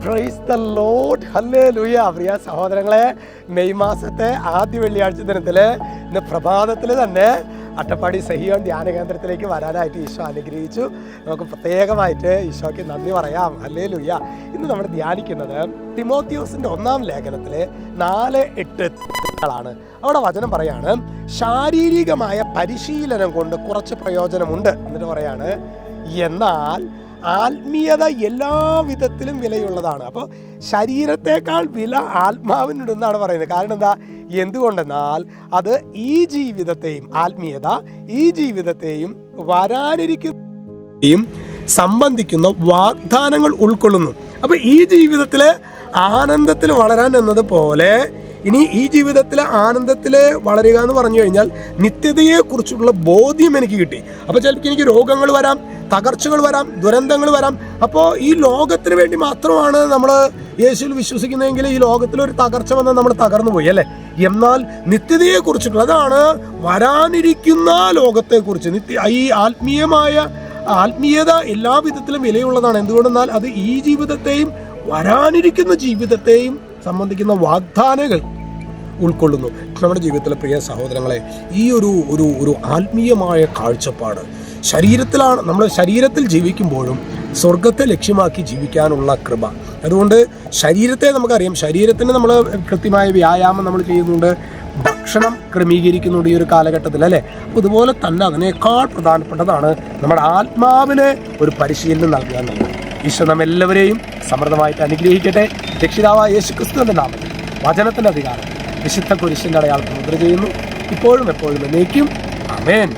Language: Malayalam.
Price the lord, hallelujah. പ്രിയ സഹോദരങ്ങളെ, മെയ് മാസത്തെ ആദ്യ വെള്ളിയാഴ്ച ദിനത്തിൽ ഇന്ന് പ്രഭാതത്തിൽ തന്നെ അട്ടപ്പാടി സഹിയോൻ ധ്യാന കേന്ദ്രത്തിലേക്ക് വരാനായിട്ട് ഈശോ അനുഗ്രഹിച്ചു. നമുക്ക് പ്രത്യേകമായിട്ട് ഈശോയ്ക്ക് നന്ദി പറയാം. ഹല്ലേലൂയ. ഇന്ന് നമ്മൾ ധ്യാനിക്കുന്നത് തിമോത്തിയോസിൻ്റെ 1-ാം ലേഖനത്തിലെ 4-8 അവിടെ വചനം പറയാണ്, ശാരീരികമായ പരിശീലനം കൊണ്ട് കുറച്ച് പ്രയോജനമുണ്ട്. എന്നിട്ട് പറയാണ്, എന്നാൽ ആത്മീയത എല്ലാ വിധത്തിലും വിലയുള്ളതാണ്. അപ്പോൾ ശരീരത്തെക്കാൾ വില ആത്മാവിനുണ്ടെന്നാണ് പറയുന്നത്. കാരണം എന്താ? എന്തുകൊണ്ടെന്നാൽ അത് ഈ ജീവിതത്തെയും, ആത്മീയത ഈ ജീവിതത്തെയും വരാനിരിക്കുകയും സംബന്ധിക്കുന്ന വാഗ്ദാനങ്ങൾ ഉൾക്കൊള്ളുന്നു. അപ്പോൾ ഈ ജീവിതത്തിലെ ആനന്ദത്തിൽ വളരാൻ എന്നതുപോലെ ഇനി ഈ ജീവിതത്തിലെ ആനന്ദത്തിൽ വളരുക എന്ന് പറഞ്ഞു കഴിഞ്ഞാൽ നിത്യതയെക്കുറിച്ചുള്ള ബോധ്യം എനിക്ക് കിട്ടി. അപ്പോൾ ചിലപ്പോൾ എനിക്ക് രോഗങ്ങൾ വരാം, തകർച്ചകൾ വരാം, ദുരന്തങ്ങൾ വരാം. അപ്പോൾ ഈ ലോകത്തിന് വേണ്ടി മാത്രമാണ് നമ്മൾ യേശുവിൽ വിശ്വസിക്കുന്നതെങ്കിൽ ഈ ലോകത്തിലൊരു തകർച്ച വന്നാൽ നമ്മൾ തകർന്നു പോയി അല്ലേ. എന്നാൽ നിത്യതയെക്കുറിച്ചിട്ടുള്ള, അതാണ് വരാനിരിക്കുന്ന ലോകത്തെക്കുറിച്ച്, ഈ ആത്മീയത എല്ലാ വിധത്തിലും വിലയുള്ളതാണ്. എന്തുകൊണ്ടെന്നാൽ അത് ഈ ജീവിതത്തെയും വരാനിരിക്കുന്ന ജീവിതത്തെയും സംബന്ധിക്കുന്ന വാഗ്ദാനങ്ങൾ ഉൾക്കൊള്ളുന്നു. നമ്മുടെ ജീവിതത്തിലെ പ്രിയ സഹോദരങ്ങളെ, ഈ ഒരു ആത്മീയമായ കാഴ്ചപ്പാട് ശരീരത്തിലാണ്. നമ്മൾ ശരീരത്തിൽ ജീവിക്കുമ്പോഴും സ്വർഗത്തെ ലക്ഷ്യമാക്കി ജീവിക്കാനുള്ള കൃപ. അതുകൊണ്ട് ശരീരത്തെ നമുക്കറിയാം, ശരീരത്തിന് നമ്മൾ കൃത്യമായ വ്യായാമം നമ്മൾ ചെയ്യുന്നുണ്ട്, ഭക്ഷണം ക്രമീകരിക്കുന്നുണ്ട് ഈ ഒരു കാലഘട്ടത്തിൽ അല്ലേ. അപ്പോൾ ഇതുപോലെ തന്നെ അതിനേക്കാൾ പ്രധാനപ്പെട്ടതാണ് നമ്മുടെ ആത്മാവിന് ഒരു പരിശീലനം നൽകുക എന്നുള്ളത്. ഈശോ നമ്മെല്ലാവരെയും സമൃദ്ധമായിട്ട് അനുഗ്രഹിക്കട്ടെ. രക്ഷിതാവായ യേശുക്രിസ്തുവിൻ്റെ നാമത്തിൽ വചനത്തിൻ്റെ അധികാരം വിശുദ്ധ കുരിശിൻ്റെ അടയാളത്തിൽ മുദ്ര ചെയ്യുന്നു, ഇപ്പോഴും എപ്പോഴും എന്നേക്കും. ആമേൻ.